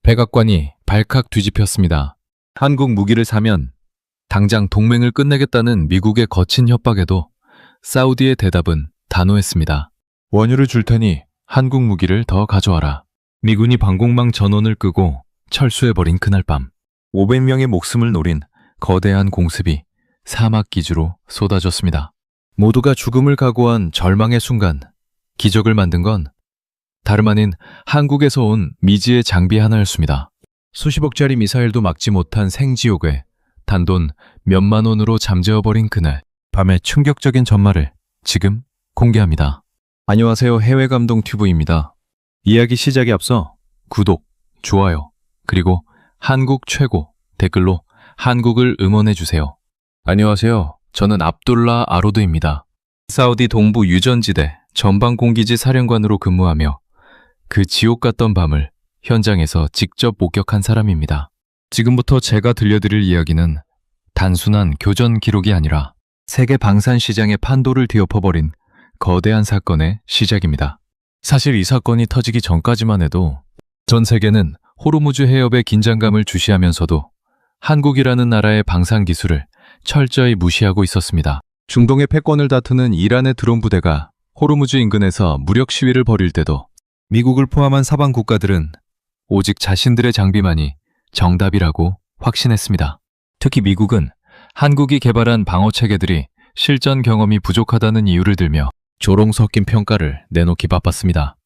백악관이 발칵 뒤집혔습니다. 한국 무기를 사면 당장 동맹을 끝내겠다는 미국의 거친 협박에도 사우디의 대답은 단호했습니다. 원유를 줄 테니 한국 무기를 더 가져와라. 미군이 방공망 전원을 끄고 철수해버린 그날 밤, 500명의 목숨을 노린 거대한 공습이 사막 기지로 쏟아졌습니다. 모두가 죽음을 각오한 절망의 순간, 기적을 만든 건 다름 아닌 한국에서 온 미지의 장비 하나였습니다. 수십억짜리 미사일도 막지 못한 생지옥에 단돈 몇만 원으로 잠재워버린 그날, 밤의 충격적인 전말을 지금 공개합니다. 안녕하세요, 해외감동튜브입니다. 이야기 시작에 앞서 구독, 좋아요, 그리고 한국 최고 댓글로 한국을 응원해주세요. 안녕하세요, 저는 압둘라 아로드입니다. 사우디 동부 유전지대 전방공기지 사령관으로 근무하며 그 지옥 같던 밤을 현장에서 직접 목격한 사람입니다. 지금부터 제가 들려드릴 이야기는 단순한 교전 기록이 아니라 세계 방산 시장의 판도를 뒤엎어버린 거대한 사건의 시작입니다. 사실 이 사건이 터지기 전까지만 해도 전 세계는 호르무즈 해협의 긴장감을 주시하면서도 한국이라는 나라의 방산 기술을 철저히 무시하고 있었습니다. 중동의 패권을 다투는 이란의 드론 부대가 호르무즈 인근에서 무력 시위를 벌일 때도 미국을 포함한 사방 국가들은 오직 자신들의 장비만이 정답이라고 확신했습니다. 특히 미국은 한국이 개발한 방어 체계들이 실전 경험이 부족하다는 이유를 들며 조롱 섞인 평가를 내놓기 바빴습니다.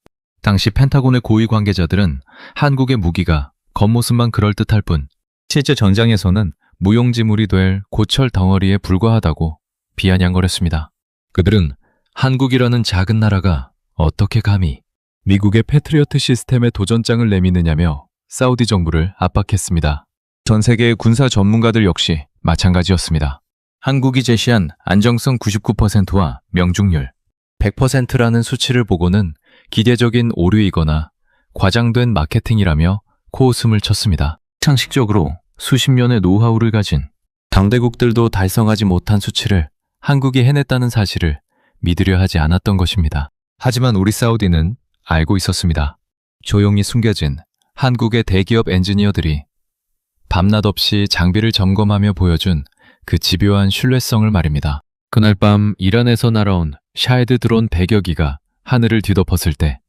당시 펜타곤의 고위 관계자들은 한국의 무기가 겉모습만 그럴듯할 뿐 실제 전장에서는 무용지물이 될 고철 덩어리에 불과하다고 비아냥거렸습니다. 그들은 한국이라는 작은 나라가 어떻게 감히 미국의 패트리어트 시스템에 도전장을 내미느냐며 사우디 정부를 압박했습니다. 전 세계의 군사 전문가들 역시 마찬가지였습니다. 한국이 제시한 안정성 99%와 명중률 100%라는 수치를 보고는 기대적인 오류이거나 과장된 마케팅이라며 코웃음을 쳤습니다. 상식적으로 수십 년의 노하우를 가진 강대국들도 달성하지 못한 수치를 한국이 해냈다는 사실을 믿으려 하지 않았던 것입니다. 하지만 우리 사우디는 알고 있었습니다. 조용히 숨겨진 한국의 대기업 엔지니어들이 밤낮 없이 장비를 점검하며 보여준 그 집요한 신뢰성을 말입니다. 그날 밤 이란에서 날아온 샤헤드 드론 100여 기가 하늘을 뒤덮었을 때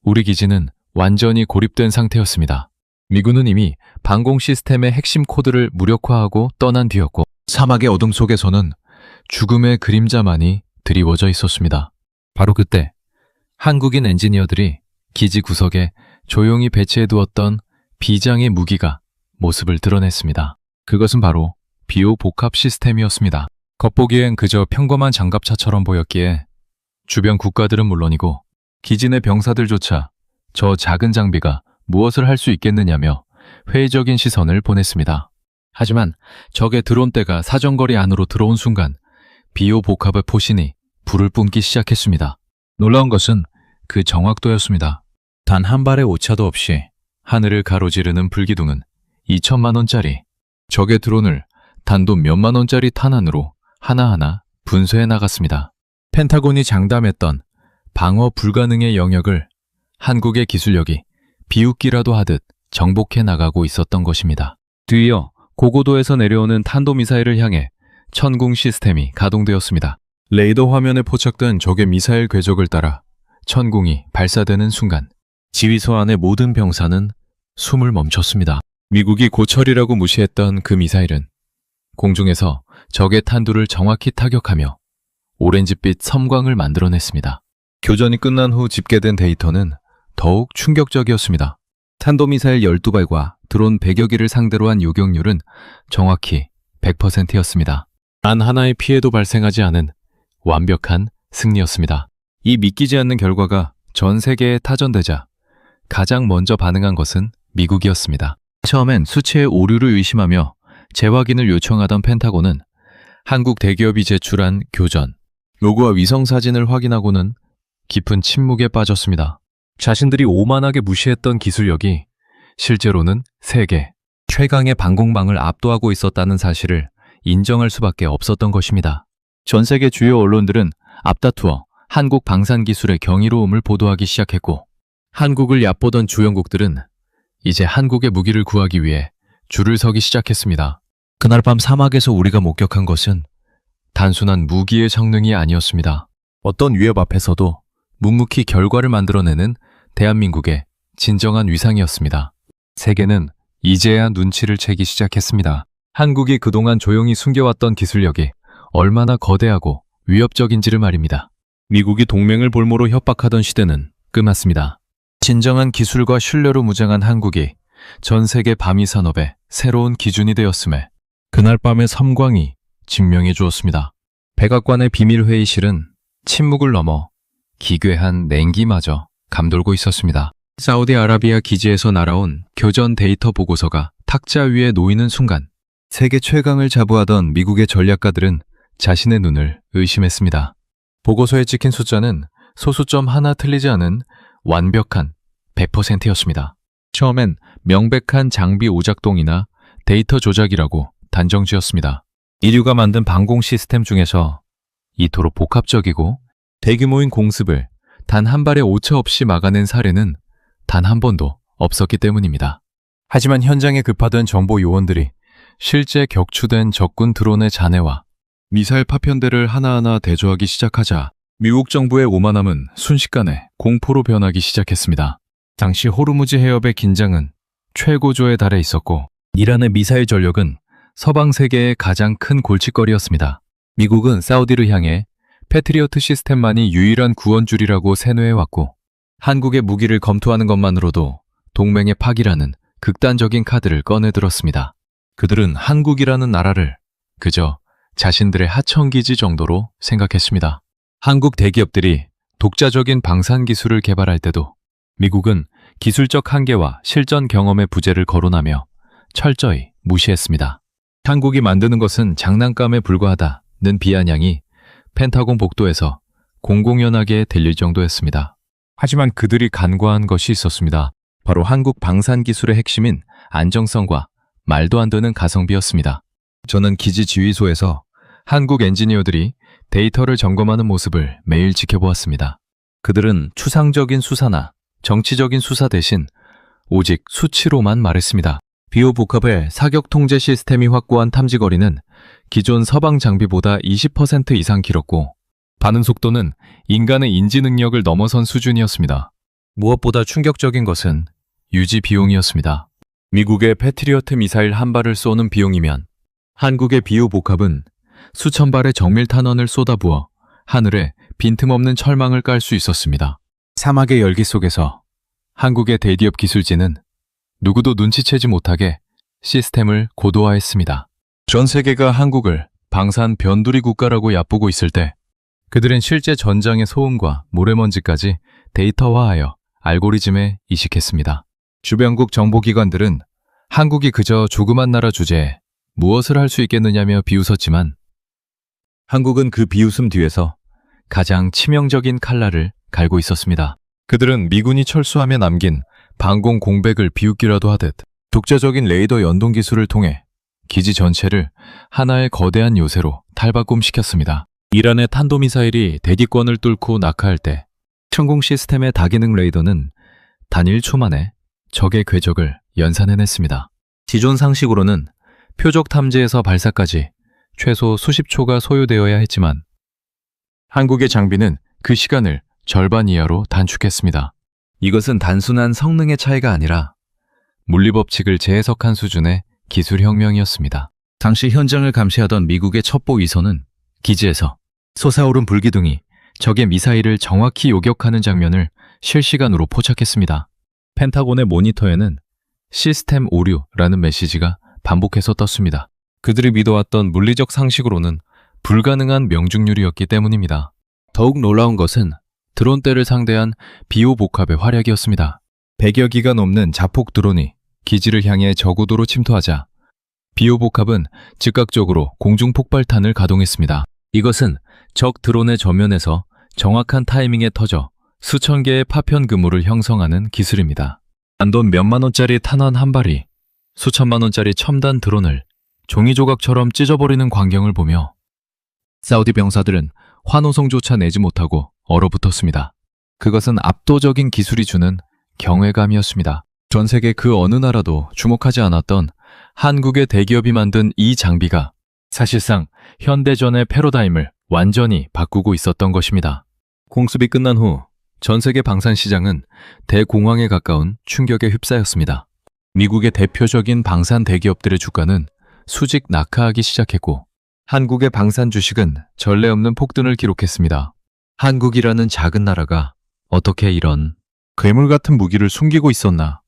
우리 기지는 완전히 고립된 상태였습니다. 미군은 이미 방공 시스템의 핵심 코드를 무력화하고 떠난 뒤였고 사막의 어둠 속에서는 죽음의 그림자만이 드리워져 있었습니다. 바로 그때 한국인 엔지니어들이 기지 구석에 조용히 배치해두었던 비장의 무기가 모습을 드러냈습니다. 그것은 바로 비오 복합 시스템이었습니다. 겉보기엔 그저 평범한 장갑차처럼 보였기에 주변 국가들은 물론이고 기지 내 병사들조차 저 작은 장비가 무엇을 할 수 있겠느냐며 회의적인 시선을 보냈습니다. 하지만 적의 드론대가 사정거리 안으로 들어온 순간 비오 복합의 포신이 불을 뿜기 시작했습니다. 놀라운 것은 그 정확도였습니다. 단 한 발의 오차도 없이 하늘을 가로지르는 불기둥은 2천만 원짜리, 적의 드론을 단돈 몇만 원짜리 탄환으로 하나하나 분쇄해 나갔습니다. 펜타곤이 장담했던 방어 불가능의 영역을 한국의 기술력이 비웃기라도 하듯 정복해 나가고 있었던 것입니다. 뒤이어 고고도에서 내려오는 탄도미사일을 향해 천궁 시스템이 가동되었습니다. 레이더 화면에 포착된 적의 미사일 궤적을 따라 천궁이 발사되는 순간 지휘소 안의 모든 병사는 숨을 멈췄습니다. 미국이 고철이라고 무시했던 그 미사일은 공중에서 적의 탄두를 정확히 타격하며 오렌지빛 섬광을 만들어냈습니다. 교전이 끝난 후 집계된 데이터는 더욱 충격적이었습니다. 탄도미사일 12발과 드론 100여 기를 상대로 한 요격률은 정확히 100%였습니다. 단 하나의 피해도 발생하지 않은 완벽한 승리였습니다. 이 믿기지 않는 결과가 전 세계에 타전되자 가장 먼저 반응한 것은 미국이었습니다. 처음엔 수치의 오류를 의심하며 재확인을 요청하던 펜타곤은 한국 대기업이 제출한 교전, 로고와 위성사진을 확인하고는 깊은 침묵에 빠졌습니다. 자신들이 오만하게 무시했던 기술력이 실제로는 세계 최강의 방공망을 압도하고 있었다는 사실을 인정할 수밖에 없었던 것입니다. 전 세계 주요 언론들은 앞다투어 한국 방산 기술의 경이로움을 보도하기 시작했고 한국을 얕보던 주연국들은 이제 한국의 무기를 구하기 위해 줄을 서기 시작했습니다. 그날 밤 사막에서 우리가 목격한 것은 단순한 무기의 성능이 아니었습니다. 어떤 위협 앞에서도 묵묵히 결과를 만들어내는 대한민국의 진정한 위상이었습니다. 세계는 이제야 눈치를 채기 시작했습니다. 한국이 그동안 조용히 숨겨왔던 기술력이 얼마나 거대하고 위협적인지를 말입니다. 미국이 동맹을 볼모로 협박하던 시대는 끝났습니다. 진정한 기술과 신뢰로 무장한 한국이 전 세계 방위 산업의 새로운 기준이 되었음에 그날 밤의 섬광이 증명해 주었습니다. 백악관의 비밀회의실은 침묵을 넘어 기괴한 냉기마저 감돌고 있었습니다. 사우디아라비아 기지에서 날아온 교전 데이터 보고서가 탁자 위에 놓이는 순간 세계 최강을 자부하던 미국의 전략가들은 자신의 눈을 의심했습니다. 보고서에 찍힌 숫자는 소수점 하나 틀리지 않은 완벽한 100%였습니다. 처음엔 명백한 장비 오작동이나 데이터 조작이라고 단정지었습니다. 인류가 만든 방공 시스템 중에서 이토록 복합적이고 대규모인 공습을 단 한 발의 오차 없이 막아낸 사례는 단 한 번도 없었기 때문입니다. 하지만 현장에 급파된 정보 요원들이 실제 격추된 적군 드론의 잔해와 미사일 파편대를 하나하나 대조하기 시작하자 미국 정부의 오만함은 순식간에 공포로 변하기 시작했습니다. 당시 호르무즈 해협의 긴장은 최고조에 달해 있었고 이란의 미사일 전력은 서방 세계의 가장 큰 골칫거리였습니다. 미국은 사우디를 향해 패트리어트 시스템만이 유일한 구원줄이라고 세뇌해왔고 한국의 무기를 검토하는 것만으로도 동맹의 파기라는 극단적인 카드를 꺼내들었습니다. 그들은 한국이라는 나라를 그저 자신들의 하청기지 정도로 생각했습니다. 한국 대기업들이 독자적인 방산 기술을 개발할 때도 미국은 기술적 한계와 실전 경험의 부재를 거론하며 철저히 무시했습니다. 한국이 만드는 것은 장난감에 불과하다는 비아냥이 펜타곤 복도에서 공공연하게 들릴 정도였습니다. 하지만 그들이 간과한 것이 있었습니다. 바로 한국 방산 기술의 핵심인 안정성과 말도 안 되는 가성비였습니다. 저는 기지 지휘소에서 한국 엔지니어들이 데이터를 점검하는 모습을 매일 지켜보았습니다. 그들은 추상적인 수사나 정치적인 수사 대신 오직 수치로만 말했습니다. 비호복합의 사격 통제 시스템이 확보한 탐지거리는 기존 서방 장비보다 20% 이상 길었고 반응 속도는 인간의 인지 능력을 넘어선 수준이었습니다. 무엇보다 충격적인 것은 유지 비용이었습니다. 미국의 패트리어트 미사일 한 발을 쏘는 비용이면 한국의 비호복합은 수천 발의 정밀 탄원을 쏟아부어 하늘에 빈틈없는 철망을 깔 수 있었습니다. 사막의 열기 속에서 한국의 대기업 기술진은 누구도 눈치채지 못하게 시스템을 고도화했습니다. 전 세계가 한국을 방산 변두리 국가라고 얕보고 있을 때 그들은 실제 전장의 소음과 모래먼지까지 데이터화하여 알고리즘에 이식했습니다. 주변국 정보기관들은 한국이 그저 조그만 나라 주제에 무엇을 할 수 있겠느냐며 비웃었지만 한국은 그 비웃음 뒤에서 가장 치명적인 칼날을 갈고 있었습니다. 그들은 미군이 철수하며 남긴 방공 공백을 비웃기라도 하듯 독자적인 레이더 연동 기술을 통해 기지 전체를 하나의 거대한 요새로 탈바꿈시켰습니다. 이란의 탄도미사일이 대기권을 뚫고 낙하할 때 천공 시스템의 다기능 레이더는 단 1초 만에 적의 궤적을 연산해냈습니다. 기존 상식으로는 표적 탐지에서 발사까지 최소 수십 초가 소요되어야 했지만 한국의 장비는 그 시간을 절반 이하로 단축했습니다. 이것은 단순한 성능의 차이가 아니라 물리법칙을 재해석한 수준의 기술혁명이었습니다. 당시 현장을 감시하던 미국의 첩보 위선은 기지에서 솟아오른 불기둥이 적의 미사일을 정확히 요격하는 장면을 실시간으로 포착했습니다. 펜타곤의 모니터에는 시스템 오류라는 메시지가 반복해서 떴습니다. 그들이 믿어왔던 물리적 상식으로는 불가능한 명중률이었기 때문입니다. 더욱 놀라운 것은 드론대를 상대한 비호복합의 활약이었습니다. 100여 기가 넘는 자폭 드론이 기지를 향해 저고도로 침투하자 비호복합은 즉각적으로 공중폭발탄을 가동했습니다. 이것은 적 드론의 전면에서 정확한 타이밍에 터져 수천 개의 파편 그물을 형성하는 기술입니다. 단돈 몇만 원짜리 탄환 한 발이 수천만 원짜리 첨단 드론을 종이 조각처럼 찢어버리는 광경을 보며 사우디 병사들은 환호성조차 내지 못하고 얼어붙었습니다. 그것은 압도적인 기술이 주는 경외감이었습니다. 전 세계 그 어느 나라도 주목하지 않았던 한국의 대기업이 만든 이 장비가 사실상 현대전의 패러다임을 완전히 바꾸고 있었던 것입니다. 공습이 끝난 후 전 세계 방산 시장은 대공황에 가까운 충격에 휩싸였습니다. 미국의 대표적인 방산 대기업들의 주가는 수직 낙하하기 시작했고 한국의 방산 주식은 전례 없는 폭등을 기록했습니다. 한국이라는 작은 나라가 어떻게 이런 괴물 같은 무기를 숨기고 있었나?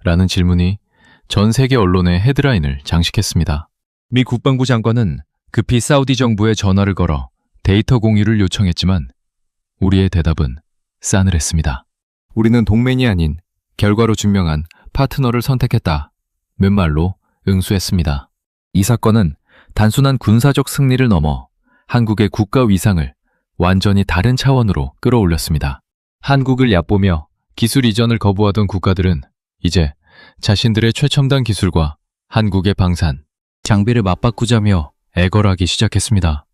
라는 질문이 전 세계 언론의 헤드라인을 장식했습니다. 미 국방부 장관은 급히 사우디 정부에 전화를 걸어 데이터 공유를 요청했지만 우리의 대답은 싸늘했습니다. 우리는 동맹이 아닌 결과로 증명한 파트너를 선택했다. 몇 말로 응수했습니다. 이 사건은 단순한 군사적 승리를 넘어 한국의 국가 위상을 완전히 다른 차원으로 끌어올렸습니다. 한국을 얕보며 기술 이전을 거부하던 국가들은 이제 자신들의 최첨단 기술과 한국의 방산, 장비를 맞바꾸자며 애걸하기 시작했습니다.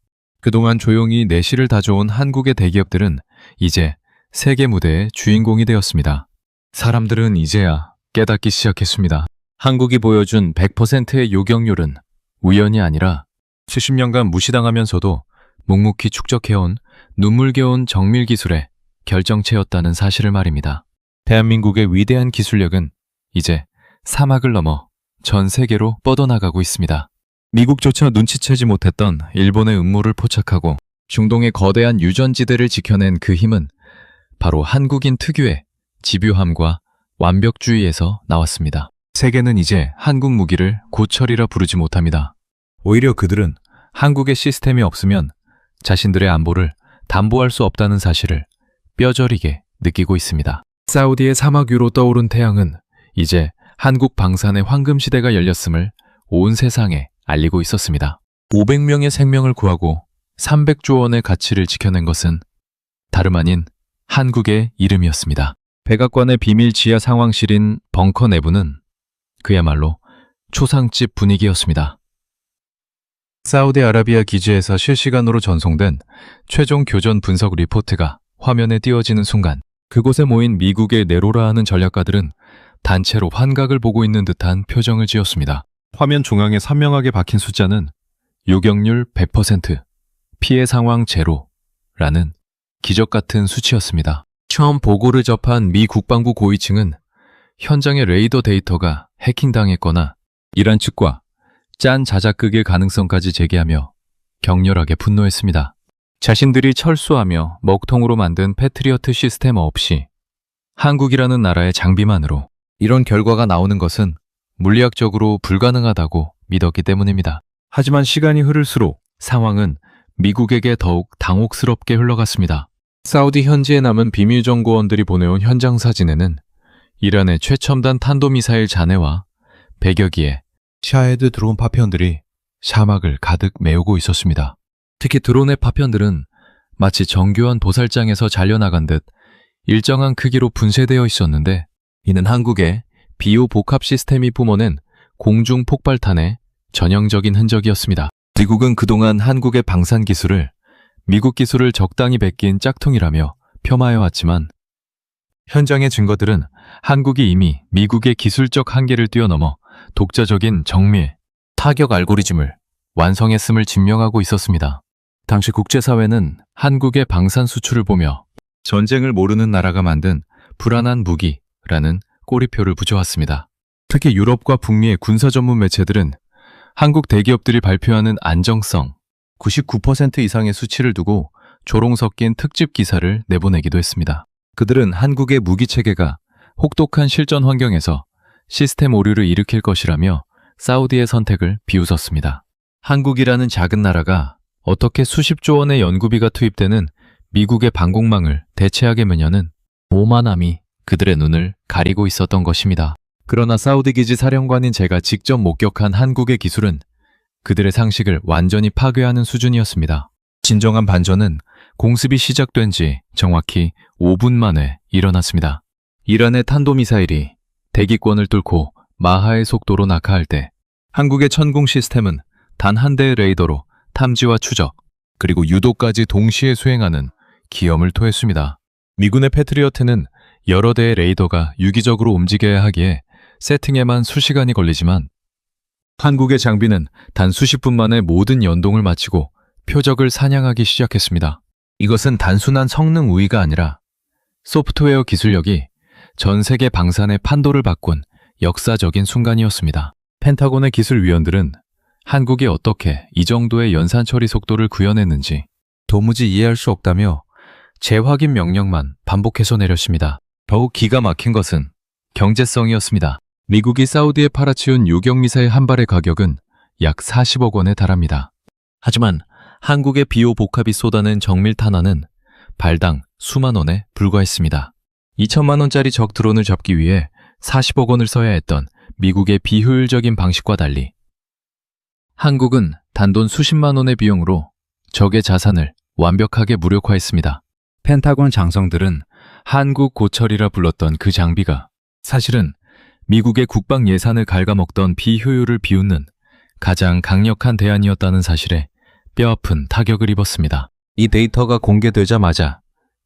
그동안 조용히 내실을 다져온 한국의 대기업들은 이제 세계 무대의 주인공이 되었습니다. 사람들은 이제야 깨닫기 시작했습니다. 한국이 보여준 100%의 요격률은 우연이 아니라 70년간 무시당하면서도 묵묵히 축적해온 눈물겨운 정밀 기술의 결정체였다는 사실을 말입니다. 대한민국의 위대한 기술력은 이제 사막을 넘어 전 세계로 뻗어나가고 있습니다. 미국조차 눈치채지 못했던 일본의 음모를 포착하고 중동의 거대한 유전지대를 지켜낸 그 힘은 바로 한국인 특유의 집요함과 완벽주의에서 나왔습니다. 세계는 이제 한국 무기를 고철이라 부르지 못합니다. 오히려 그들은 한국의 시스템이 없으면 자신들의 안보를 담보할 수 없다는 사실을 뼈저리게 느끼고 있습니다. 사우디의 사막 위로 떠오른 태양은 이제 한국 방산의 황금 시대가 열렸음을 온 세상에 알리고 있었습니다. 500명의 생명을 구하고 300조 원의 가치를 지켜낸 것은 다름 아닌 한국의 이름이었습니다. 백악관의 비밀 지하 상황실인 벙커 내부는 그야말로 초상집 분위기였습니다. 사우디아라비아 기지에서 실시간으로 전송된 최종 교전 분석 리포트가 화면에 띄워지는 순간 그곳에 모인 미국의 네로라 하는 전략가들은 단체로 환각을 보고 있는 듯한 표정을 지었습니다. 화면 중앙에 선명하게 박힌 숫자는 요격률 100%, 피해 상황 제로라는 기적 같은 수치였습니다. 처음 보고를 접한 미 국방부 고위층은 현장의 레이더 데이터가 해킹당했거나 이란 측과 짠 자작극일 가능성까지 제기하며 격렬하게 분노했습니다. 자신들이 철수하며 먹통으로 만든 패트리어트 시스템 없이 한국이라는 나라의 장비만으로 이런 결과가 나오는 것은 물리학적으로 불가능하다고 믿었기 때문입니다. 하지만 시간이 흐를수록 상황은 미국에게 더욱 당혹스럽게 흘러갔습니다. 사우디 현지에 남은 비밀정보원들이 보내온 현장 사진에는 이란의 최첨단 탄도미사일 잔해와 100여 기의 샤헤드 드론 파편들이 사막을 가득 메우고 있었습니다. 특히 드론의 파편들은 마치 정교한 도살장에서 잘려나간 듯 일정한 크기로 분쇄되어 있었는데 이는 한국의 비오 복합 시스템이 뿜어낸 공중 폭발탄의 전형적인 흔적이었습니다. 미국은 그동안 한국의 방산 기술을 미국 기술을 적당히 베낀 짝퉁이라며 폄하해 왔지만 현장의 증거들은 한국이 이미 미국의 기술적 한계를 뛰어넘어 독자적인 정밀, 타격 알고리즘을 완성했음을 증명하고 있었습니다. 당시 국제사회는 한국의 방산 수출을 보며 전쟁을 모르는 나라가 만든 불안한 무기라는 꼬리표를 붙여왔습니다. 특히 유럽과 북미의 군사 전문 매체들은 한국 대기업들이 발표하는 안정성 99% 이상의 수치를 두고 조롱 섞인 특집 기사를 내보내기도 했습니다. 그들은 한국의 무기 체계가 혹독한 실전 환경에서 시스템 오류를 일으킬 것이라며 사우디의 선택을 비웃었습니다. 한국이라는 작은 나라가 어떻게 수십조 원의 연구비가 투입되는 미국의 방공망을 대체하겠느냐는 오만함이 그들의 눈을 가리고 있었던 것입니다. 그러나 사우디 기지 사령관인 제가 직접 목격한 한국의 기술은 그들의 상식을 완전히 파괴하는 수준이었습니다. 진정한 반전은 공습이 시작된 지 정확히 5분 만에 일어났습니다. 이란의 탄도미사일이 대기권을 뚫고 마하의 속도로 낙하할 때 한국의 천공 시스템은 단 한 대의 레이더로 탐지와 추적, 그리고 유도까지 동시에 수행하는 기염을 토했습니다. 미군의 패트리어트는 여러 대의 레이더가 유기적으로 움직여야 하기에 세팅에만 수시간이 걸리지만 한국의 장비는 단 수십 분 만에 모든 연동을 마치고 표적을 사냥하기 시작했습니다. 이것은 단순한 성능 우위가 아니라 소프트웨어 기술력이 전 세계 방산의 판도를 바꾼 역사적인 순간이었습니다. 펜타곤의 기술위원들은 한국이 어떻게 이 정도의 연산 처리 속도를 구현했는지 도무지 이해할 수 없다며 재확인 명령만 반복해서 내렸습니다. 더욱 기가 막힌 것은 경제성이었습니다. 미국이 사우디에 팔아치운 유격미사일 한 발의 가격은 약 40억 원에 달합니다. 하지만 한국의 비호 복합이 쏟아낸 정밀탄환은 발당 수만 원에 불과했습니다. 2천만 원짜리 적 드론을 잡기 위해 40억 원을 써야 했던 미국의 비효율적인 방식과 달리 한국은 단돈 수십만 원의 비용으로 적의 자산을 완벽하게 무력화했습니다. 펜타곤 장성들은 한국 고철이라 불렀던 그 장비가 사실은 미국의 국방 예산을 갉아먹던 비효율을 비웃는 가장 강력한 대안이었다는 사실에 뼈아픈 타격을 입었습니다. 이 데이터가 공개되자마자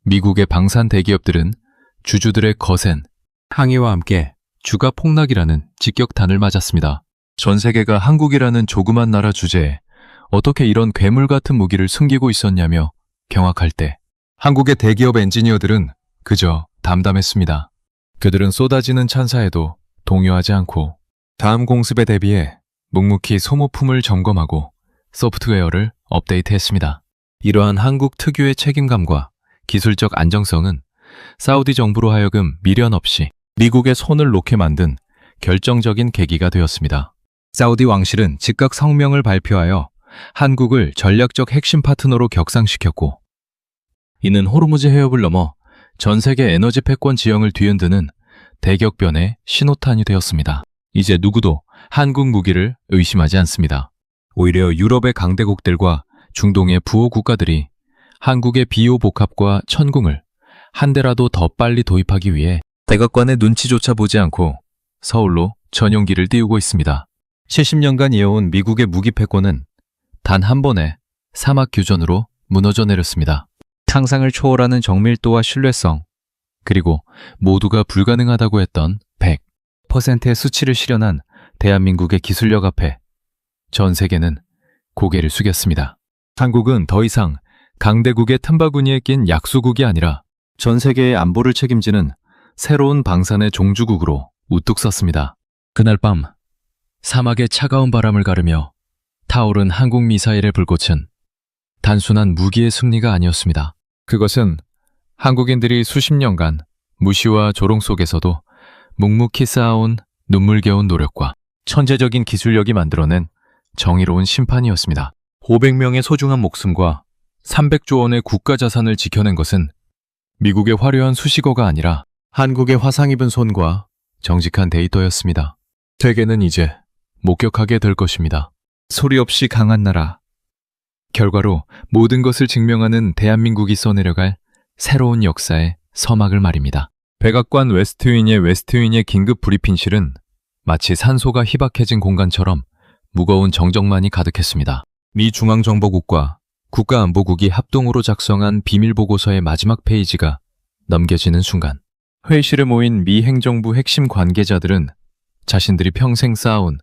미국의 방산 대기업들은 주주들의 거센 항의와 함께 주가 폭락이라는 직격탄을 맞았습니다. 전 세계가 한국이라는 조그만 나라 주제에 어떻게 이런 괴물 같은 무기를 숨기고 있었냐며 경악할 때 한국의 대기업 엔지니어들은 그저 담담했습니다. 그들은 쏟아지는 찬사에도 동요하지 않고 다음 공습에 대비해 묵묵히 소모품을 점검하고 소프트웨어를 업데이트했습니다. 이러한 한국 특유의 책임감과 기술적 안정성은 사우디 정부로 하여금 미련 없이 미국의 손을 놓게 만든 결정적인 계기가 되었습니다. 사우디 왕실은 즉각 성명을 발표하여 한국을 전략적 핵심 파트너로 격상시켰고 이는 호르무즈 해협을 넘어 전 세계 에너지 패권 지형을 뒤흔드는 대격변의 신호탄이 되었습니다. 이제 누구도 한국 무기를 의심하지 않습니다. 오히려 유럽의 강대국들과 중동의 부호 국가들이 한국의 비호 복합과 천궁을 한 대라도 더 빨리 도입하기 위해 백악관의 눈치조차 보지 않고 서울로 전용기를 띄우고 있습니다. 70년간 이어온 미국의 무기 패권은 단 한 번에 사막 교전으로 무너져 내렸습니다. 상상을 초월하는 정밀도와 신뢰성, 그리고 모두가 불가능하다고 했던 100%의 수치를 실현한 대한민국의 기술력 앞에 전 세계는 고개를 숙였습니다. 한국은 더 이상 강대국의 틈바구니에 낀 약소국이 아니라 전 세계의 안보를 책임지는 새로운 방산의 종주국으로 우뚝 섰습니다. 그날 밤 사막의 차가운 바람을 가르며 타오른 한국 미사일의 불꽃은 단순한 무기의 승리가 아니었습니다. 그것은 한국인들이 수십 년간 무시와 조롱 속에서도 묵묵히 쌓아온 눈물겨운 노력과 천재적인 기술력이 만들어낸 정의로운 심판이었습니다. 500명의 소중한 목숨과 300조 원의 국가 자산을 지켜낸 것은 미국의 화려한 수식어가 아니라 한국의 화상 입은 손과 정직한 데이터였습니다. 세계는 이제 목격하게 될 것입니다. 소리 없이 강한 나라. 결과로 모든 것을 증명하는 대한민국이 써내려갈 새로운 역사의 서막을 말입니다. 백악관 웨스트윈의 긴급 브리핑실은 마치 산소가 희박해진 공간처럼 무거운 정적만이 가득했습니다. 미 중앙정보국과 국가안보국이 합동으로 작성한 비밀보고서의 마지막 페이지가 넘겨지는 순간 회의실에 모인 미 행정부 핵심 관계자들은 자신들이 평생 쌓아온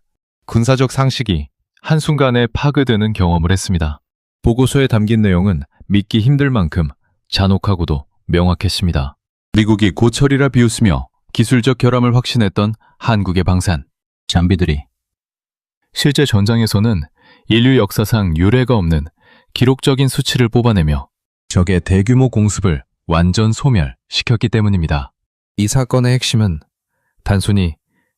군사적 상식이 한순간에 파괴되는 경험을 했습니다. 보고서에 담긴 내용은 믿기 힘들 만큼 잔혹하고도 명확했습니다. 미국이 고철이라 비웃으며 기술적 결함을 확신했던 한국의 방산 장비들이 실제 전장에서는 인류 역사상 유례가 없는 기록적인 수치를 뽑아내며 적의 대규모 공습을 완전 소멸시켰기 때문입니다. 이 사건의 핵심은 단순히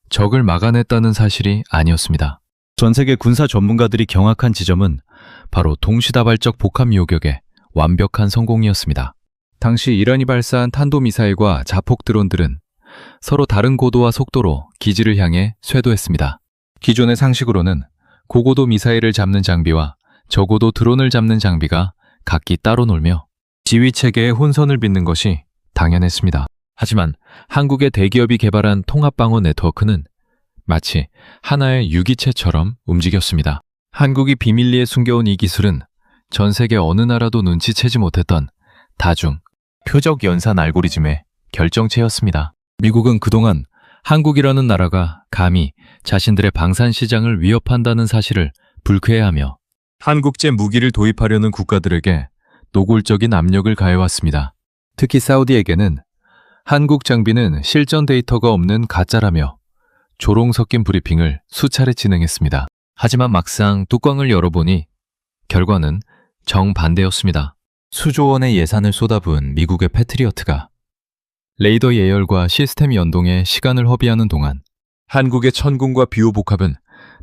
적을 막아냈다는 사실이 아니었습니다. 전 세계 군사 전문가들이 경악한 지점은 바로 동시다발적 복합 요격의 완벽한 성공이었습니다. 당시 이란이 발사한 탄도미사일과 자폭 드론들은 서로 다른 고도와 속도로 기지를 향해 쇄도했습니다. 기존의 상식으로는 고고도 미사일을 잡는 장비와 저고도 드론을 잡는 장비가 각기 따로 놀며 지휘체계의 혼선을 빚는 것이 당연했습니다. 하지만 한국의 대기업이 개발한 통합방어 네트워크는 마치 하나의 유기체처럼 움직였습니다. 한국이 비밀리에 숨겨온 이 기술은 전 세계 어느 나라도 눈치채지 못했던 다중, 표적 연산 알고리즘의 결정체였습니다. 미국은 그동안 한국이라는 나라가 감히 자신들의 방산 시장을 위협한다는 사실을 불쾌해하며 한국제 무기를 도입하려는 국가들에게 노골적인 압력을 가해왔습니다. 특히 사우디에게는 한국 장비는 실전 데이터가 없는 가짜라며 조롱 섞인 브리핑을 수차례 진행했습니다. 하지만 막상 뚜껑을 열어보니 결과는 정반대였습니다. 수조 원의 예산을 쏟아부은 미국의 패트리어트가 레이더 예열과 시스템 연동에 시간을 허비하는 동안 한국의 천군과 비호복합은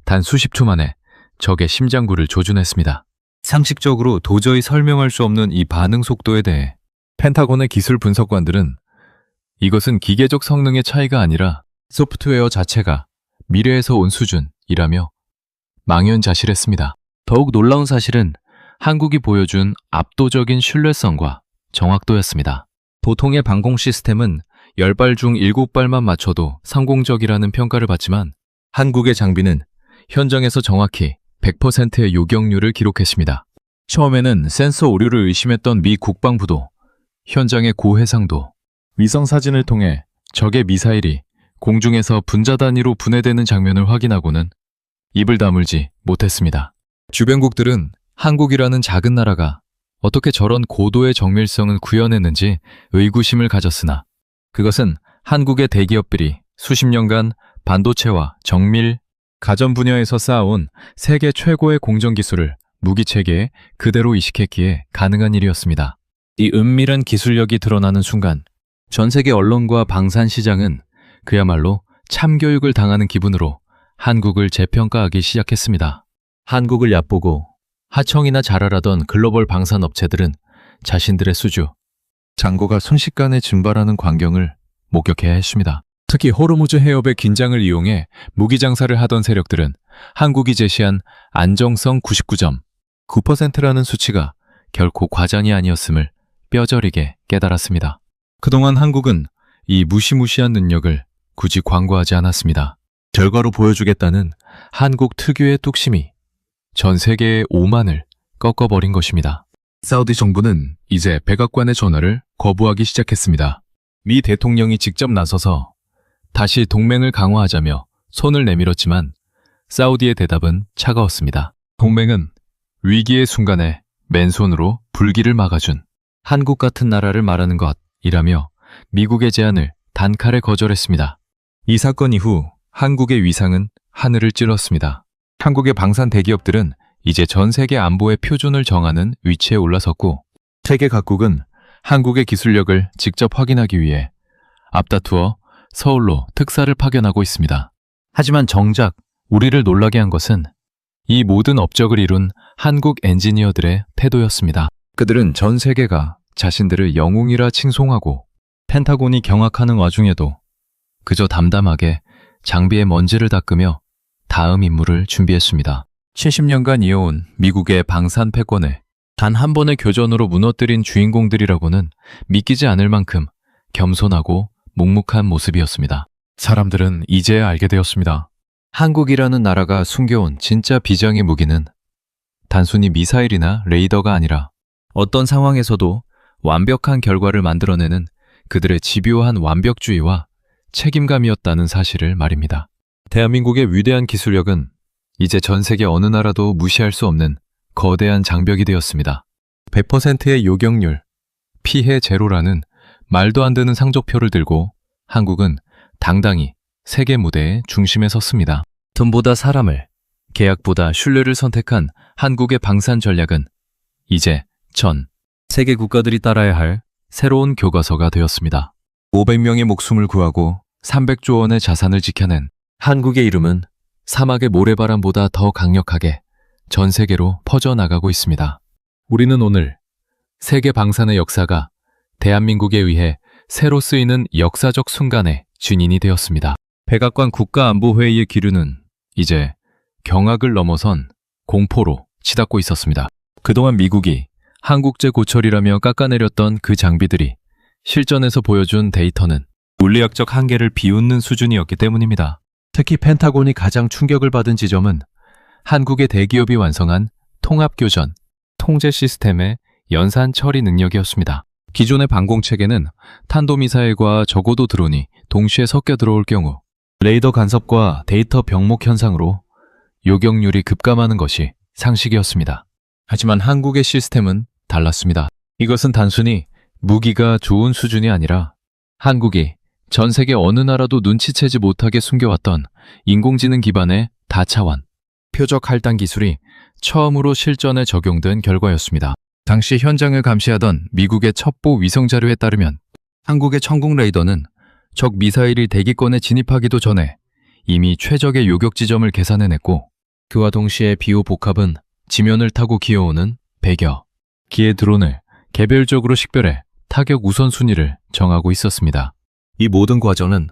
단 수십 초 만에 적의 심장구를 조준했습니다. 상식적으로 도저히 설명할 수 없는 이 반응 속도에 대해 펜타곤의 기술 분석관들은 이것은 기계적 성능의 차이가 아니라 소프트웨어 자체가 미래에서 온 수준이라며 망연자실했습니다. 더욱 놀라운 사실은 한국이 보여준 압도적인 신뢰성과 정확도였습니다. 보통의 방공 시스템은 10발 중 7발만 맞춰도 성공적이라는 평가를 받지만 한국의 장비는 현장에서 정확히 100%의 요격률을 기록했습니다. 처음에는 센서 오류를 의심했던 미 국방부도 현장의 고해상도, 위성 사진을 통해 적의 미사일이 공중에서 분자 단위로 분해되는 장면을 확인하고는 입을 다물지 못했습니다. 주변국들은 한국이라는 작은 나라가 어떻게 저런 고도의 정밀성을 구현했는지 의구심을 가졌으나 그것은 한국의 대기업들이 수십 년간 반도체와 정밀, 가전 분야에서 쌓아온 세계 최고의 공정 기술을 무기체계에 그대로 이식했기에 가능한 일이었습니다. 이 은밀한 기술력이 드러나는 순간 전 세계 언론과 방산 시장은 그야말로 참교육을 당하는 기분으로 한국을 재평가하기 시작했습니다. 한국을 얕보고 하청이나 잘하라던 글로벌 방산 업체들은 자신들의 수주, 잔고가 순식간에 증발하는 광경을 목격해야 했습니다. 특히 호르무즈 해협의 긴장을 이용해 무기 장사를 하던 세력들은 한국이 제시한 안정성 99.9%라는 수치가 결코 과장이 아니었음을 뼈저리게 깨달았습니다. 그동안 한국은 이 무시무시한 능력을 굳이 광고하지 않았습니다. 결과로 보여주겠다는 한국 특유의 뚝심이 전 세계의 오만을 꺾어버린 것입니다. 사우디 정부는 이제 백악관의 전화를 거부하기 시작했습니다. 미 대통령이 직접 나서서 다시 동맹을 강화하자며 손을 내밀었지만 사우디의 대답은 차가웠습니다. 동맹은 위기의 순간에 맨손으로 불길을 막아준 한국 같은 나라를 말하는 것이라며 미국의 제안을 단칼에 거절했습니다. 이 사건 이후 한국의 위상은 하늘을 찔렀습니다. 한국의 방산 대기업들은 이제 전 세계 안보의 표준을 정하는 위치에 올라섰고 세계 각국은 한국의 기술력을 직접 확인하기 위해 앞다투어 서울로 특사를 파견하고 있습니다. 하지만 정작 우리를 놀라게 한 것은 이 모든 업적을 이룬 한국 엔지니어들의 태도였습니다. 그들은 전 세계가 자신들을 영웅이라 칭송하고 펜타곤이 경악하는 와중에도 그저 담담하게 장비의 먼지를 닦으며 다음 임무를 준비했습니다. 70년간 이어온 미국의 방산 패권을 단 한 번의 교전으로 무너뜨린 주인공들이라고는 믿기지 않을 만큼 겸손하고 묵묵한 모습이었습니다. 사람들은 이제야 알게 되었습니다. 한국이라는 나라가 숨겨온 진짜 비장의 무기는 단순히 미사일이나 레이더가 아니라 어떤 상황에서도 완벽한 결과를 만들어내는 그들의 집요한 완벽주의와 책임감이었다는 사실을 말입니다. 대한민국의 위대한 기술력은 이제 전 세계 어느 나라도 무시할 수 없는 거대한 장벽이 되었습니다. 100%의 요격률, 피해 제로라는 말도 안 되는 상적표를 들고 한국은 당당히 세계 무대의 중심에 섰습니다. 돈보다 사람을, 계약보다 신뢰를 선택한 한국의 방산 전략은 이제 전 세계 국가들이 따라야 할 새로운 교과서가 되었습니다. 500명의 목숨을 구하고 300조 원의 자산을 지켜낸 한국의 이름은 사막의 모래바람보다 더 강력하게 전 세계로 퍼져나가고 있습니다. 우리는 오늘 세계 방산의 역사가 대한민국에 의해 새로 쓰이는 역사적 순간의 증인이 되었습니다. 백악관 국가안보회의의 기류는 이제 경악을 넘어선 공포로 치닫고 있었습니다. 그동안 미국이 한국제 고철이라며 깎아내렸던 그 장비들이 실전에서 보여준 데이터는 물리학적 한계를 비웃는 수준이었기 때문입니다. 특히 펜타곤이 가장 충격을 받은 지점은 한국의 대기업이 완성한 통합교전, 통제 시스템의 연산 처리 능력이었습니다. 기존의 방공체계는 탄도미사일과 적어도 드론이 동시에 섞여 들어올 경우 레이더 간섭과 데이터 병목 현상으로 요격률이 급감하는 것이 상식이었습니다. 하지만 한국의 시스템은 달랐습니다. 이것은 단순히 무기가 좋은 수준이 아니라 한국이 전 세계 어느 나라도 눈치채지 못하게 숨겨왔던 인공지능 기반의 다차원, 표적 할당 기술이 처음으로 실전에 적용된 결과였습니다. 당시 현장을 감시하던 미국의 첩보 위성 자료에 따르면 한국의 천궁 레이더는 적 미사일이 대기권에 진입하기도 전에 이미 최적의 요격 지점을 계산해냈고, 그와 동시에 비호 복합은 지면을 타고 기어오는 100여 기의 드론을 개별적으로 식별해 타격 우선순위를 정하고 있었습니다. 이 모든 과정은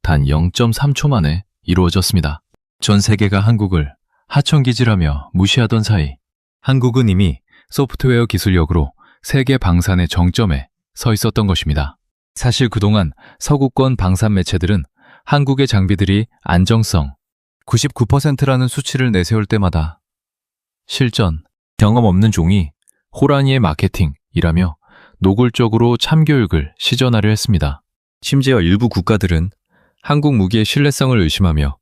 단 0.3초 만에 이루어졌습니다. 전 세계가 한국을 하청기질하며 무시하던 사이, 한국은 이미 소프트웨어 기술력으로 세계 방산의 정점에 서 있었던 것입니다. 사실 그동안 서구권 방산 매체들은 한국의 장비들이 안정성 99%라는 수치를 내세울 때마다 실전, 경험 없는 종이 호랑이의 마케팅이라며 노골적으로 참교육을 시전하려 했습니다. 심지어 일부 국가들은 한국 무기의 신뢰성을 의심하며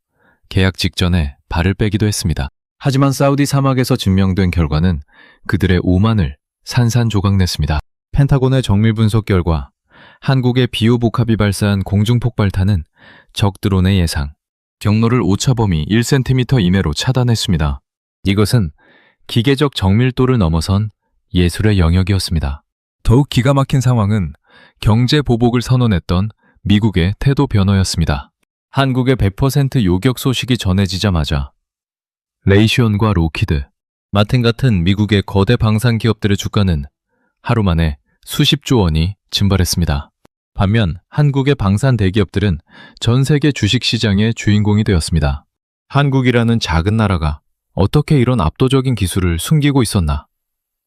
계약 직전에 발을 빼기도 했습니다. 하지만 사우디 사막에서 증명된 결과는 그들의 오만을 산산조각냈습니다. 펜타곤의 정밀 분석 결과 한국의 비호복합이 발사한 공중폭발탄은 적 드론의 예상, 경로를 오차 범위 1cm 이내로 차단했습니다. 이것은 기계적 정밀도를 넘어선 예술의 영역이었습니다. 더욱 기가 막힌 상황은 경제 보복을 선언했던 미국의 태도 변화였습니다. 한국의 100% 요격 소식이 전해지자마자 레이시온과 로키드, 마틴 같은 미국의 거대 방산 기업들의 주가는 하루 만에 수십조 원이 증발했습니다. 반면 한국의 방산 대기업들은 전 세계 주식시장의 주인공이 되었습니다. 한국이라는 작은 나라가 어떻게 이런 압도적인 기술을 숨기고 있었나?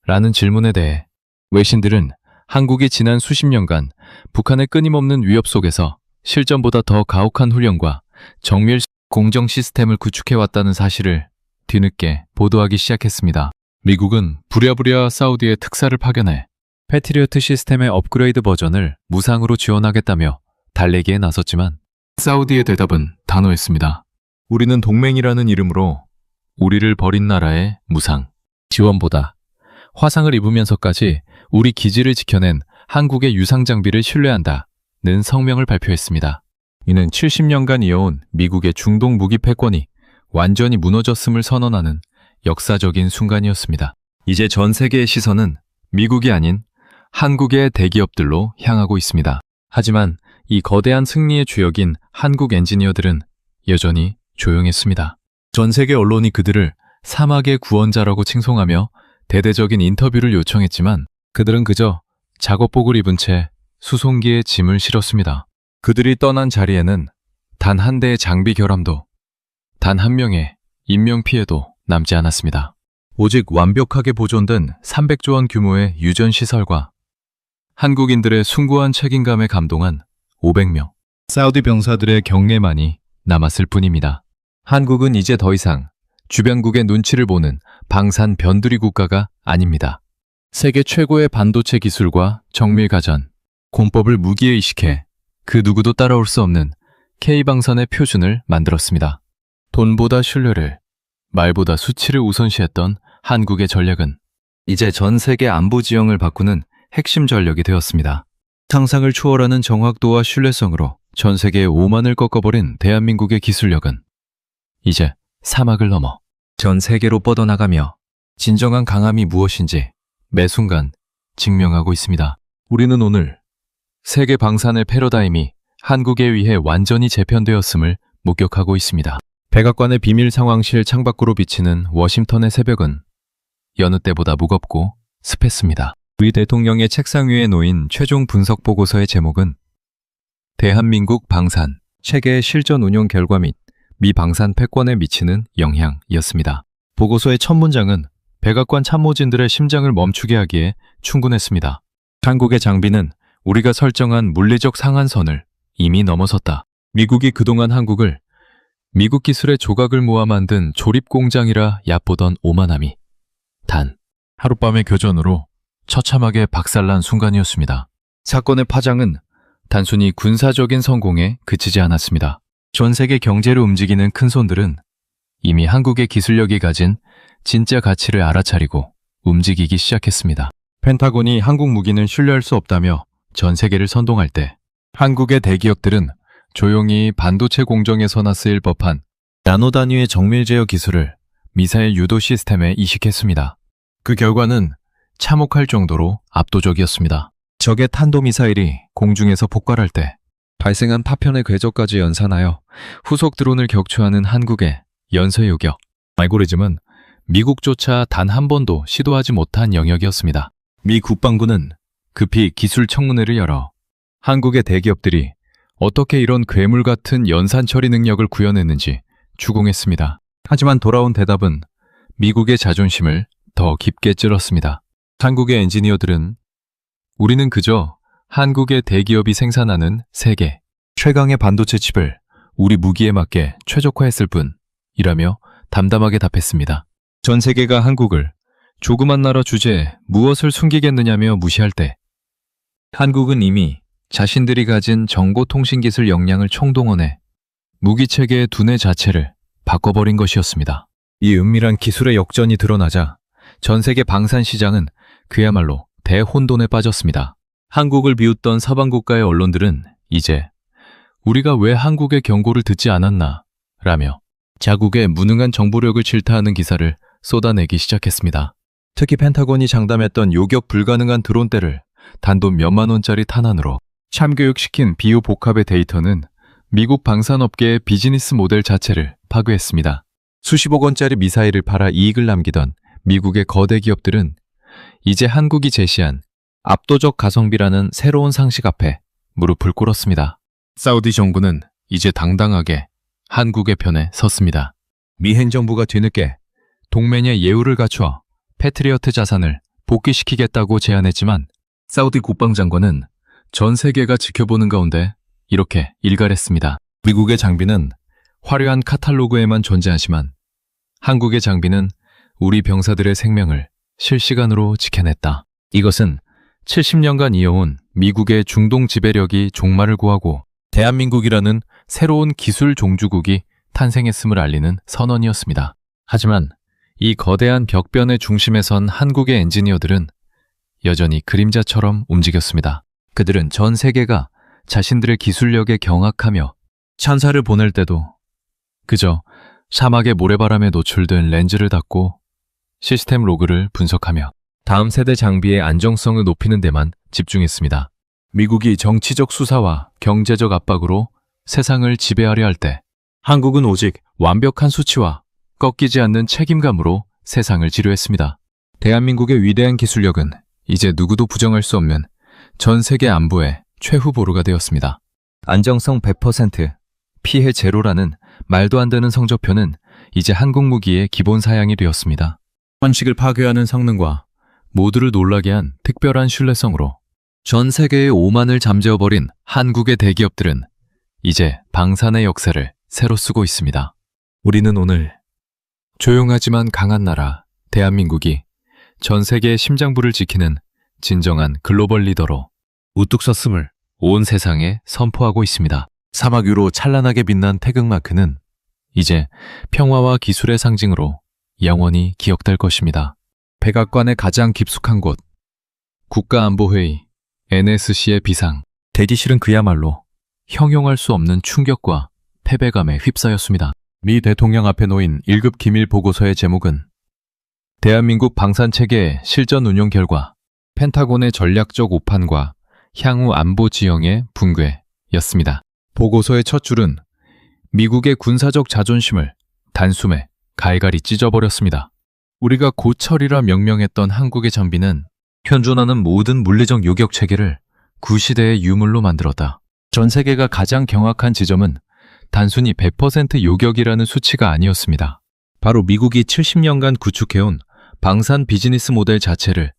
라는 질문에 대해 외신들은 한국이 지난 수십 년간 북한의 끊임없는 위협 속에서 실전보다 더 가혹한 훈련과 정밀 공정 시스템을 구축해왔다는 사실을 뒤늦게 보도하기 시작했습니다. 미국은 부랴부랴 사우디의 특사를 파견해 패트리어트 시스템의 업그레이드 버전을 무상으로 지원하겠다며 달래기에 나섰지만 사우디의 대답은 단호했습니다. 우리는 동맹이라는 이름으로 우리를 버린 나라의 무상 지원보다 화상을 입으면서까지 우리 기지를 지켜낸 한국의 유상 장비를 신뢰한다는 성명을 발표했습니다. 이는 70년간 이어온 미국의 중동 무기 패권이 완전히 무너졌음을 선언하는 역사적인 순간이었습니다. 이제 전 세계의 시선은 미국이 아닌 한국의 대기업들로 향하고 있습니다. 하지만 이 거대한 승리의 주역인 한국 엔지니어들은 여전히 조용했습니다. 전 세계 언론이 그들을 사막의 구원자라고 칭송하며 대대적인 인터뷰를 요청했지만 그들은 그저 작업복을 입은 채 수송기에 짐을 실었습니다. 그들이 떠난 자리에는 단 한 대의 장비 결함도, 단 한 명의 인명피해도 남지 않았습니다. 오직 완벽하게 보존된 300조 원 규모의 유전시설과 한국인들의 숭고한 책임감에 감동한 500명 사우디 병사들의 경례만이 남았을 뿐입니다. 한국은 이제 더 이상 주변국의 눈치를 보는 방산 변두리 국가가 아닙니다. 세계 최고의 반도체 기술과 정밀 가전, 공법을 무기에 이식해 그 누구도 따라올 수 없는 K방산의 표준을 만들었습니다. 돈보다 신뢰를, 말보다 수치를 우선시했던 한국의 전략은 이제 전 세계 안보 지형을 바꾸는 핵심 전력이 되었습니다. 상상을 초월하는 정확도와 신뢰성으로 전 세계의 오만을 꺾어버린 대한민국의 기술력은 이제 사막을 넘어 전 세계로 뻗어나가며 진정한 강함이 무엇인지 매 순간 증명하고 있습니다. 우리는 오늘 세계 방산의 패러다임이 한국에 의해 완전히 재편되었음을 목격하고 있습니다. 백악관의 비밀 상황실 창밖으로 비치는 워싱턴의 새벽은 여느 때보다 무겁고 습했습니다. 위 대통령의 책상 위에 놓인 최종 분석 보고서의 제목은 대한민국 방산, 체계의 실전 운용 결과 및 미 방산 패권에 미치는 영향이었습니다. 보고서의 첫 문장은 백악관 참모진들의 심장을 멈추게 하기에 충분했습니다. 한국의 장비는 우리가 설정한 물리적 상한선을 이미 넘어섰다. 미국이 그동안 한국을 미국 기술의 조각을 모아 만든 조립공장이라 얕보던 오만함이 단 하룻밤의 교전으로 처참하게 박살난 순간이었습니다. 사건의 파장은 단순히 군사적인 성공에 그치지 않았습니다. 전 세계 경제를 움직이는 큰 손들은 이미 한국의 기술력이 가진 진짜 가치를 알아차리고 움직이기 시작했습니다. 펜타곤이 한국 무기는 신뢰할 수 없다며 전 세계를 선동할 때 한국의 대기업들은 조용히 반도체 공정에서나 쓰일 법한 나노 단위의 정밀 제어 기술을 미사일 유도 시스템에 이식했습니다. 그 결과는 참혹할 정도로 압도적이었습니다. 적의 탄도미사일이 공중에서 폭발할 때 발생한 파편의 궤적까지 연산하여 후속 드론을 격추하는 한국의 연쇄요격. 알고리즘은 미국조차 단 한 번도 시도하지 못한 영역이었습니다. 미 국방부는 급히 기술 청문회를 열어 한국의 대기업들이 어떻게 이런 괴물 같은 연산 처리 능력을 구현했는지 추궁했습니다. 하지만 돌아온 대답은 미국의 자존심을 더 깊게 찔렀습니다. 한국의 엔지니어들은 우리는 그저 한국의 대기업이 생산하는 세계 최강의 반도체 칩을 우리 무기에 맞게 최적화했을 뿐이라며 담담하게 답했습니다. 전 세계가 한국을 조그만 나라 주제에 무엇을 숨기겠느냐며 무시할 때 한국은 이미 자신들이 가진 정보통신기술 역량을 총동원해 무기체계의 두뇌 자체를 바꿔버린 것이었습니다. 이 은밀한 기술의 역전이 드러나자 전 세계 방산 시장은 그야말로 대혼돈에 빠졌습니다. 한국을 비웃던 서방 국가의 언론들은 이제 우리가 왜 한국의 경고를 듣지 않았나 라며 자국의 무능한 정보력을 질타하는 기사를 쏟아내기 시작했습니다. 특히 펜타곤이 장담했던 요격 불가능한 드론대를 단돈 몇만 원짜리 탄환으로 참교육시킨 비유복합의 데이터는 미국 방산업계의 비즈니스 모델 자체를 파괴했습니다. 수십억 원짜리 미사일을 팔아 이익을 남기던 미국의 거대 기업들은 이제 한국이 제시한 압도적 가성비라는 새로운 상식 앞에 무릎을 꿇었습니다. 사우디 정부는 이제 당당하게 한국의 편에 섰습니다. 미 행정부가 뒤늦게 동맹의 예우를 갖추어 패트리어트 자산을 복귀시키겠다고 제안했지만 사우디 국방장관은 전 세계가 지켜보는 가운데 이렇게 일갈했습니다. 미국의 장비는 화려한 카탈로그에만 존재하지만 한국의 장비는 우리 병사들의 생명을 실시간으로 지켜냈다. 이것은 70년간 이어온 미국의 중동 지배력이 종말을 구하고 대한민국이라는 새로운 기술 종주국이 탄생했음을 알리는 선언이었습니다. 하지만 이 거대한 벽변의 중심에 선 한국의 엔지니어들은 여전히 그림자처럼 움직였습니다. 그들은 전 세계가 자신들의 기술력에 경악하며 찬사를 보낼 때도 그저 사막의 모래바람에 노출된 렌즈를 닫고 시스템 로그를 분석하며 다음 세대 장비의 안정성을 높이는 데만 집중했습니다. 미국이 정치적 수사와 경제적 압박으로 세상을 지배하려 할 때 한국은 오직 완벽한 수치와 꺾이지 않는 책임감으로 세상을 지료했습니다. 대한민국의 위대한 기술력은 이제 누구도 부정할 수 없는 전 세계 안보의 최후보루가 되었습니다. 안정성 100%, 피해 제로라는 말도 안 되는 성적표는 이제 한국 무기의 기본 사양이 되었습니다. 원칙을 파괴하는 성능과 모두를 놀라게 한 특별한 신뢰성으로 전 세계의 오만을 잠재워버린 한국의 대기업들은 이제 방산의 역사를 새로 쓰고 있습니다. 우리는 오늘 조용하지만 강한 나라 대한민국이 전 세계의 심장부를 지키는 진정한 글로벌 리더로 우뚝 섰음을 온 세상에 선포하고 있습니다. 사막 위로 찬란하게 빛난 태극마크는 이제 평화와 기술의 상징으로 영원히 기억될 것입니다. 백악관의 가장 깊숙한 곳, 국가안보회의, NSC의 비상, 대기실은 그야말로 형용할 수 없는 충격과 패배감에 휩싸였습니다. 미 대통령 앞에 놓인 1급 기밀 보고서의 제목은 대한민국 방산체계의 실전 운용 결과 펜타곤의 전략적 오판과 향후 안보 지형의 붕괴였습니다. 보고서의 첫 줄은 미국의 군사적 자존심을 단숨에 갈갈이 찢어버렸습니다. 우리가 고철이라 명명했던 한국의 장비는 현존하는 모든 물리적 요격 체계를 구시대의 유물로 만들었다. 전 세계가 가장 경악한 지점은 단순히 100% 요격이라는 수치가 아니었습니다. 바로 미국이 70년간 구축해온 방산 비즈니스 모델 자체를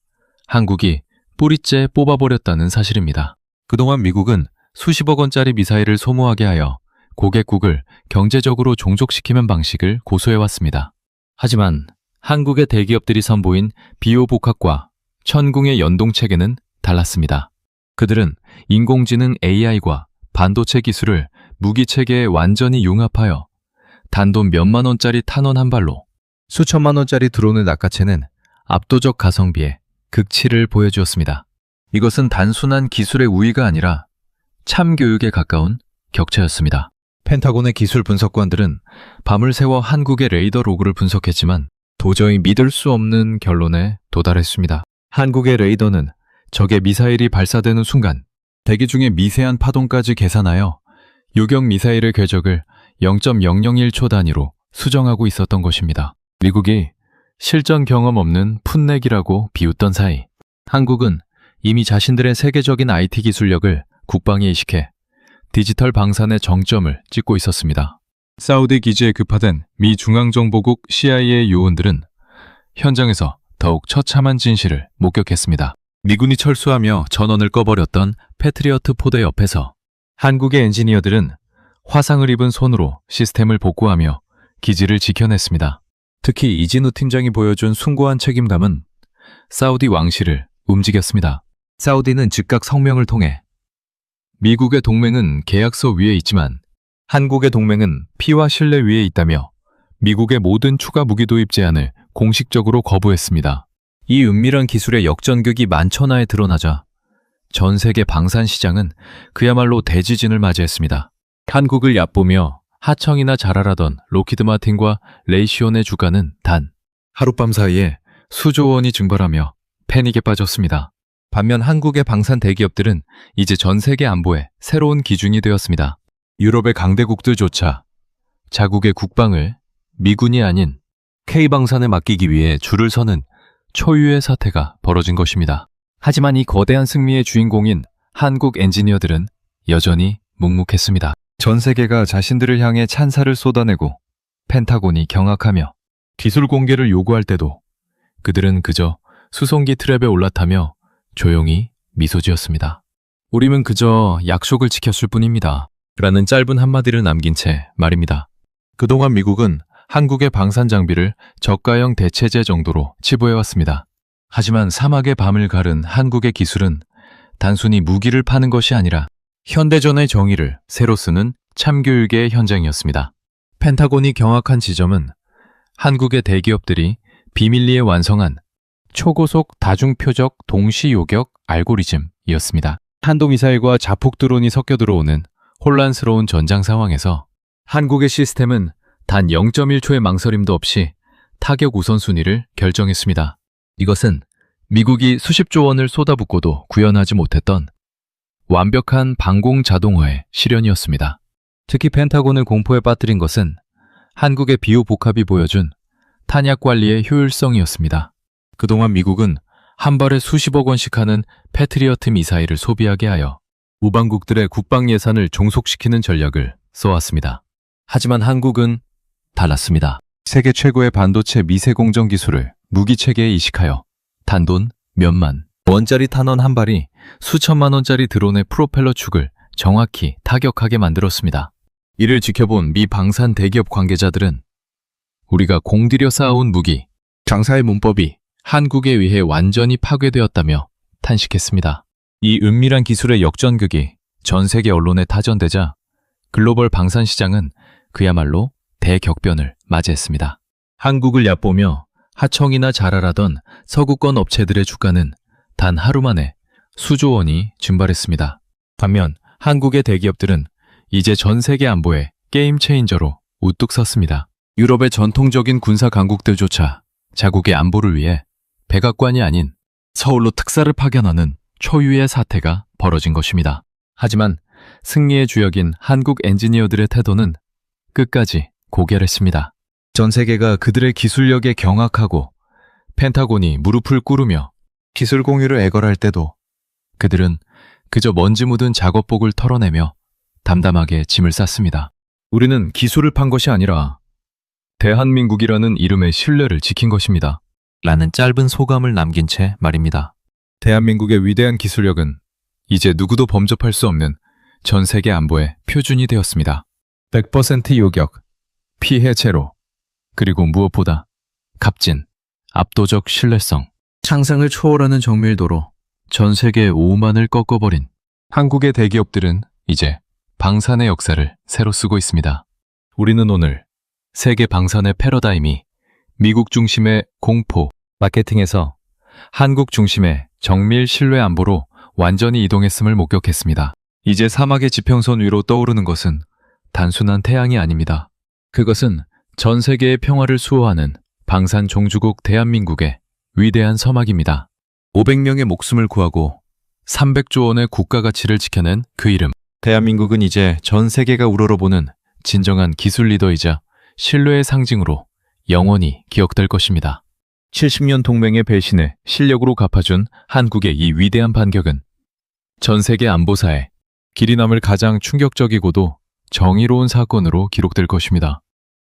한국이 뿌리째 뽑아버렸다는 사실입니다. 그동안 미국은 수십억 원짜리 미사일을 소모하게 하여 고객국을 경제적으로 종족시키는 방식을 고수해왔습니다. 하지만 한국의 대기업들이 선보인 비호복합과 천궁의 연동체계는 달랐습니다. 그들은 인공지능 AI과 반도체 기술을 무기 체계에 완전히 융합하여 단돈 몇만 원짜리 탄원 한 발로 수천만 원짜리 드론을 낚아채는 압도적 가성비에 극치를 보여주었습니다. 이것은 단순한 기술의 우위가 아니라 참교육에 가까운 격차였습니다. 펜타곤의 기술 분석관들은 밤을 새워 한국의 레이더 로그를 분석했지만 도저히 믿을 수 없는 결론에 도달했습니다. 한국의 레이더는 적의 미사일이 발사되는 순간 대기 중의 미세한 파동까지 계산하여 요격 미사일의 궤적을 0.001초 단위로 수정하고 있었던 것입니다. 미국이 실전 경험 없는 풋내기라고 비웃던 사이 한국은 이미 자신들의 세계적인 IT 기술력을 국방에 이식해 디지털 방산의 정점을 찍고 있었습니다. 사우디 기지에 급파된 미 중앙정보국 CIA 요원들은 현장에서 더욱 처참한 진실을 목격했습니다. 미군이 철수하며 전원을 꺼버렸던 패트리어트 포대 옆에서 한국의 엔지니어들은 화상을 입은 손으로 시스템을 복구하며 기지를 지켜냈습니다. 특히 이진우 팀장이 보여준 숭고한 책임감은 사우디 왕실을 움직였습니다. 사우디는 즉각 성명을 통해 미국의 동맹은 계약서 위에 있지만 한국의 동맹은 피와 신뢰 위에 있다며 미국의 모든 추가 무기 도입 제안을 공식적으로 거부했습니다. 이 은밀한 기술의 역전극이 만천하에 드러나자 전 세계 방산 시장은 그야말로 대지진을 맞이했습니다. 한국을 얕보며 하청이나 자랄하던 로키드 마틴과 레이시온의 주가는 단 하룻밤 사이에 수조 원이 증발하며 패닉에 빠졌습니다. 반면 한국의 방산 대기업들은 이제 전 세계 안보에 새로운 기준이 되었습니다. 유럽의 강대국들조차 자국의 국방을 미군이 아닌 K방산에 맡기기 위해 줄을 서는 초유의 사태가 벌어진 것입니다. 하지만 이 거대한 승리의 주인공인 한국 엔지니어들은 여전히 묵묵했습니다. 전 세계가 자신들을 향해 찬사를 쏟아내고 펜타곤이 경악하며 기술 공개를 요구할 때도 그들은 그저 수송기 트랩에 올라타며 조용히 미소 지었습니다. 우리는 그저 약속을 지켰을 뿐입니다. 라는 짧은 한마디를 남긴 채 말입니다. 그동안 미국은 한국의 방산 장비를 저가형 대체제 정도로 치부해왔습니다. 하지만 사막의 밤을 가른 한국의 기술은 단순히 무기를 파는 것이 아니라 현대전의 정의를 새로 쓰는 참교육의 현장이었습니다. 펜타곤이 경악한 지점은 한국의 대기업들이 비밀리에 완성한 초고속 다중표적 동시요격 알고리즘이었습니다. 탄도미사일과 자폭 드론이 섞여 들어오는 혼란스러운 전장 상황에서 한국의 시스템은 단 0.1초의 망설임도 없이 타격 우선순위를 결정했습니다. 이것은 미국이 수십조 원을 쏟아붓고도 구현하지 못했던 완벽한 방공 자동화의 실현이었습니다. 특히 펜타곤을 공포에 빠뜨린 것은 한국의 비호복합이 보여준 탄약 관리의 효율성이었습니다. 그동안 미국은 한 발에 수십억 원씩 하는 패트리어트 미사일을 소비하게 하여 우방국들의 국방 예산을 종속시키는 전략을 써왔습니다. 하지만 한국은 달랐습니다. 세계 최고의 반도체 미세 공정 기술을 무기 체계에 이식하여 단돈 몇만 원짜리 탄원 한 발이 수천만 원짜리 드론의 프로펠러 축을 정확히 타격하게 만들었습니다. 이를 지켜본 미 방산 대기업 관계자들은 우리가 공들여 쌓아온 무기, 장사의 문법이 한국에 의해 완전히 파괴되었다며 탄식했습니다. 이 은밀한 기술의 역전극이 전 세계 언론에 타전되자 글로벌 방산 시장은 그야말로 대격변을 맞이했습니다. 한국을 얕보며 하청이나 자랄하던 서구권 업체들의 주가는 단 하루 만에 수조 원이 증발했습니다. 반면 한국의 대기업들은 이제 전 세계 안보에 게임 체인저로 우뚝 섰습니다. 유럽의 전통적인 군사 강국들조차 자국의 안보를 위해 백악관이 아닌 서울로 특사를 파견하는 초유의 사태가 벌어진 것입니다. 하지만 승리의 주역인 한국 엔지니어들의 태도는 끝까지 고결했습니다. 전 세계가 그들의 기술력에 경악하고 펜타곤이 무릎을 꿇으며 기술 공유를 애걸할 때도 그들은 그저 먼지 묻은 작업복을 털어내며 담담하게 짐을 쌌습니다. 우리는 기술을 판 것이 아니라 대한민국이라는 이름의 신뢰를 지킨 것입니다. 라는 짧은 소감을 남긴 채 말입니다. 대한민국의 위대한 기술력은 이제 누구도 범접할 수 없는 전 세계 안보의 표준이 되었습니다. 100% 요격, 피해 제로, 그리고 무엇보다 값진 압도적 신뢰성, 상상을 초월하는 정밀도로 전 세계의 오만을 꺾어버린 한국의 대기업들은 이제 방산의 역사를 새로 쓰고 있습니다. 우리는 오늘 세계 방산의 패러다임이 미국 중심의 공포, 마케팅에서 한국 중심의 정밀 신뢰 안보로 완전히 이동했음을 목격했습니다. 이제 사막의 지평선 위로 떠오르는 것은 단순한 태양이 아닙니다. 그것은 전 세계의 평화를 수호하는 방산 종주국 대한민국의 위대한 서막입니다. 500명의 목숨을 구하고 300조 원의 국가 가치를 지켜낸 그 이름. 대한민국은 이제 전 세계가 우러러보는 진정한 기술 리더이자 신뢰의 상징으로 영원히 기억될 것입니다. 70년 동맹의 배신에 실력으로 갚아준 한국의 이 위대한 반격은 전 세계 안보사에 길이 남을 가장 충격적이고도 정의로운 사건으로 기록될 것입니다.